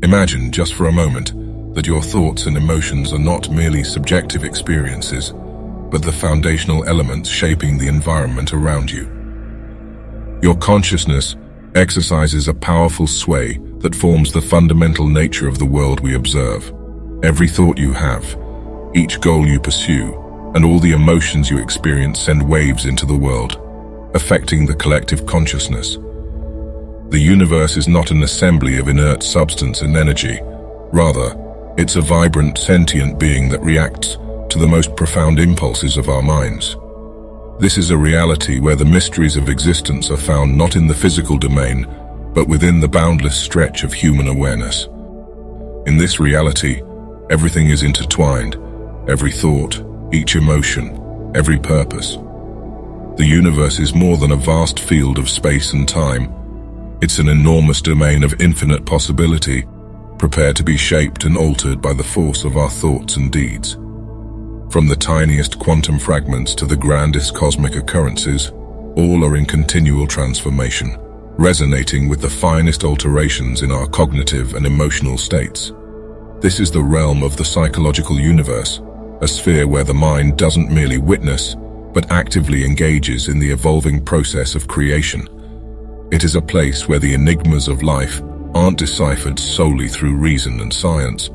Imagine, just for a moment, that your thoughts and emotions are not merely subjective experiences, but the foundational elements shaping the environment around you. Your consciousness exercises a powerful sway that forms the fundamental nature of the world we observe. Every thought you have, each goal you pursue, and all the emotions you experience send waves into the world, affecting the collective consciousness. The universe is not an assembly of inert substance and energy. Rather, it's a vibrant, sentient being that reacts to the most profound impulses of our minds. This is a reality where the mysteries of existence are found not in the physical domain, but within the boundless stretch of human awareness. In this reality, everything is intertwined, every thought, each emotion, every purpose. The universe is more than a vast field of space and time. It's an enormous domain of infinite possibility, prepared to be shaped and altered by the force of our thoughts and deeds. From the tiniest quantum fragments to the grandest cosmic occurrences, all are in continual transformation, resonating with the finest alterations in our cognitive and emotional states. This is the realm of the psychological universe, a sphere where the mind doesn't merely witness, but actively engages in the evolving process of creation. It is a place where the enigmas of life aren't deciphered solely through reason and science,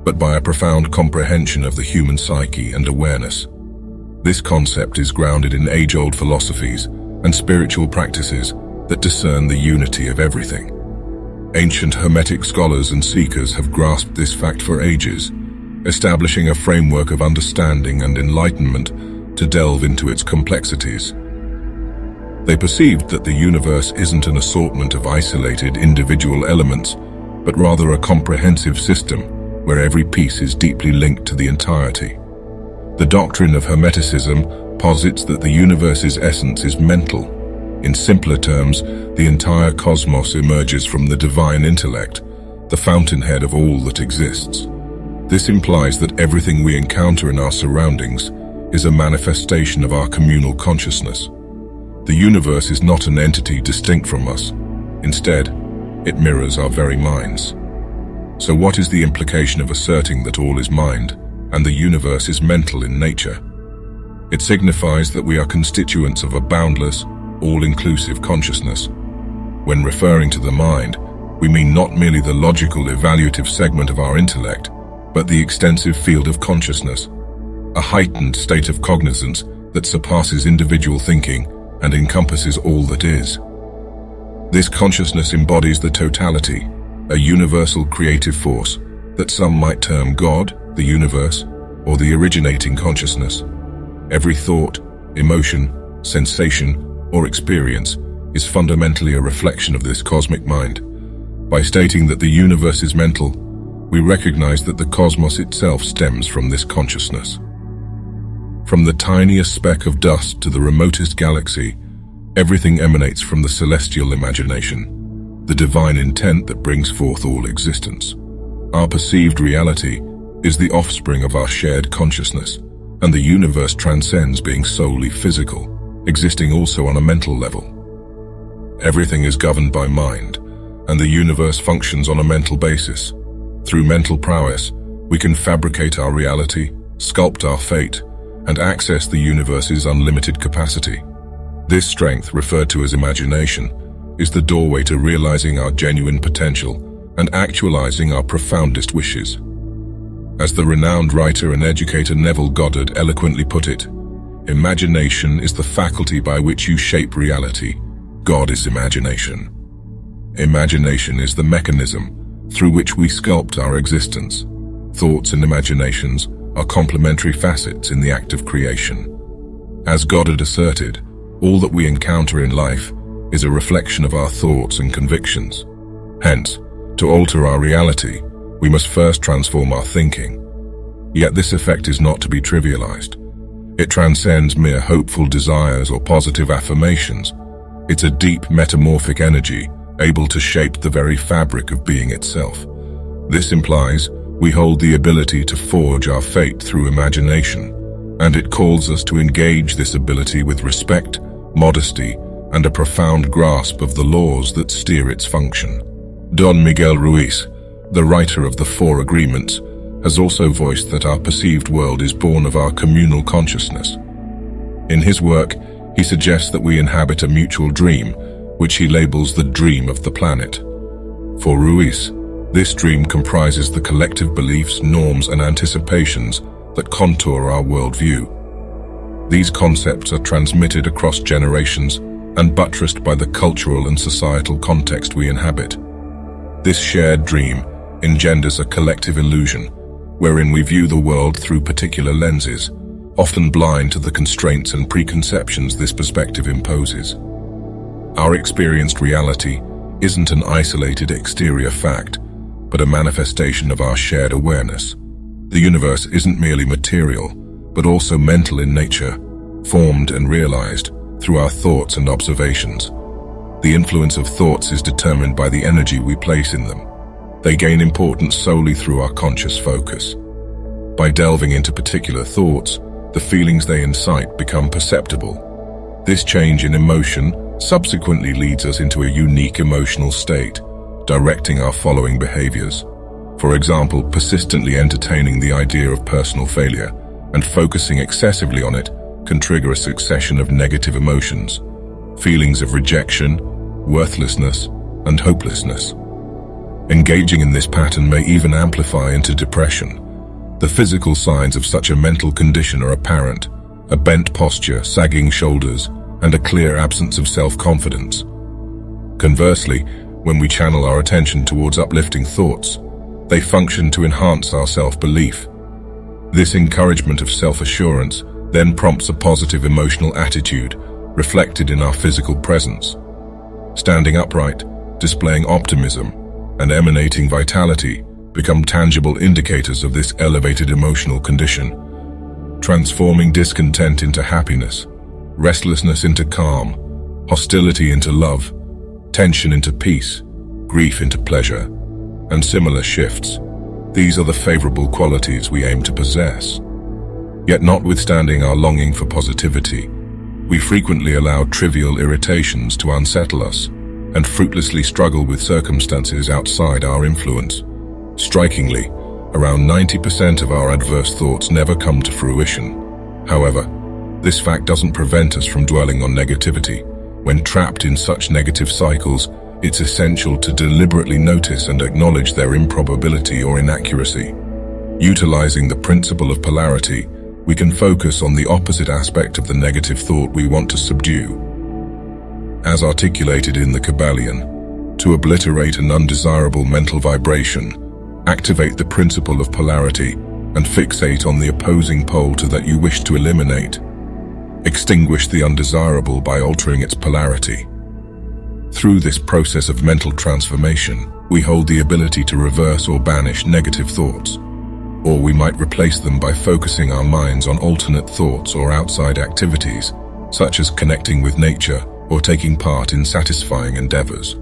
but by a profound comprehension of the human psyche and awareness. This concept is grounded in age-old philosophies and spiritual practices that discern the unity of everything. Ancient Hermetic scholars and seekers have grasped this fact for ages, establishing a framework of understanding and enlightenment to delve into its complexities. They perceived that the universe isn't an assortment of isolated individual elements, but rather a comprehensive system where every piece is deeply linked to the entirety. The doctrine of Hermeticism posits that the universe's essence is mental. In simpler terms, the entire cosmos emerges from the divine intellect, the fountainhead of all that exists. This implies that everything we encounter in our surroundings is a manifestation of our communal consciousness. The universe is not an entity distinct from us. Instead, it mirrors our very minds. So what is the implication of asserting that all is mind and the universe is mental in nature? It signifies that we are constituents of a boundless, all-inclusive consciousness. When referring to the mind, we mean not merely the logical, evaluative segment of our intellect, but the extensive field of consciousness, a heightened state of cognizance that surpasses individual thinking and encompasses all that is. This consciousness embodies the totality, a universal creative force that some might term God, the universe, or the originating consciousness. Every thought, emotion, sensation, or experience is fundamentally a reflection of this cosmic mind. By stating that the universe is mental, we recognize that the cosmos itself stems from this consciousness. From the tiniest speck of dust to the remotest galaxy, everything emanates from the celestial imagination, the divine intent that brings forth all existence. Our perceived reality is the offspring of our shared consciousness, and the universe transcends being solely physical, existing also on a mental level. Everything is governed by mind, and the universe functions on a mental basis. Through mental prowess, we can fabricate our reality, sculpt our fate, and access the universe's unlimited capacity. This strength, referred to as imagination, is the doorway to realizing our genuine potential and actualizing our profoundest wishes. As the renowned writer and educator Neville Goddard eloquently put it, imagination is the faculty by which you shape reality. God is imagination. Imagination is the mechanism through which we sculpt our existence. Thoughts and imaginations are complementary facets in the act of creation. As Goddard asserted, all that we encounter in life is a reflection of our thoughts and convictions. Hence, to alter our reality, we must first transform our thinking. Yet this effect is not to be trivialized. It transcends mere hopeful desires or positive affirmations. It's a deep metamorphic energy, able to shape the very fabric of being itself. This implies we hold the ability to forge our fate through imagination, and it calls us to engage this ability with respect, modesty, and a profound grasp of the laws that steer its function. Don Miguel Ruiz, the writer of the Four Agreements, has also voiced that our perceived world is born of our communal consciousness. In his work, he suggests that we inhabit a mutual dream, which he labels the dream of the planet. For Ruiz, this dream comprises the collective beliefs, norms, and anticipations that contour our worldview. These concepts are transmitted across generations and buttressed by the cultural and societal context we inhabit. This shared dream engenders a collective illusion, wherein we view the world through particular lenses, often blind to the constraints and preconceptions this perspective imposes. Our experienced reality isn't an isolated exterior fact, but a manifestation of our shared awareness. The universe isn't merely material, but also mental in nature, formed and realized through our thoughts and observations. The influence of thoughts is determined by the energy we place in them. They gain importance solely through our conscious focus. By delving into particular thoughts, the feelings they incite become perceptible. This change in emotion subsequently leads us into a unique emotional state, directing our following behaviors. For example, persistently entertaining the idea of personal failure and focusing excessively on it can trigger a succession of negative emotions, feelings of rejection, worthlessness, and hopelessness. Engaging in this pattern may even amplify into depression. The physical signs of such a mental condition are apparent: a bent posture, sagging shoulders, and a clear absence of self-confidence. Conversely, when we channel our attention towards uplifting thoughts, they function to enhance our self-belief. This encouragement of self-assurance then prompts a positive emotional attitude reflected in our physical presence. Standing upright, displaying optimism, and emanating vitality become tangible indicators of this elevated emotional condition, transforming discontent into happiness, restlessness into calm, hostility into love, tension into peace, grief into pleasure, and similar shifts. These are the favorable qualities we aim to possess. Yet notwithstanding our longing for positivity, we frequently allow trivial irritations to unsettle us and fruitlessly struggle with circumstances outside our influence. Strikingly, around 90% of our adverse thoughts never come to fruition. However, this fact doesn't prevent us from dwelling on negativity. When trapped in such negative cycles, it's essential to deliberately notice and acknowledge their improbability or inaccuracy. Utilizing the principle of polarity, we can focus on the opposite aspect of the negative thought we want to subdue. As articulated in the Kabbalion, to obliterate an undesirable mental vibration, activate the principle of polarity and fixate on the opposing pole to that you wish to eliminate. Extinguish the undesirable by altering its polarity. Through this process of mental transformation, we hold the ability to reverse or banish negative thoughts, or we might replace them by focusing our minds on alternate thoughts or outside activities, such as connecting with nature or taking part in satisfying endeavors.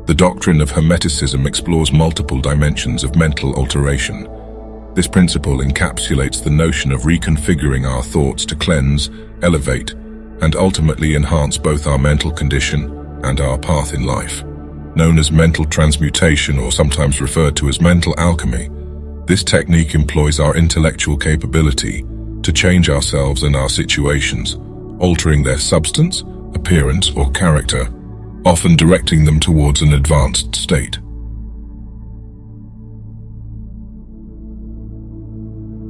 The doctrine of Hermeticism explores multiple dimensions of mental alteration. This principle encapsulates the notion of reconfiguring our thoughts to cleanse, elevate, and ultimately enhance both our mental condition and our path in life. Known as mental transmutation, or sometimes referred to as mental alchemy, this technique employs our intellectual capability to change ourselves and our situations, altering their substance, appearance, or character, often directing them towards an advanced state.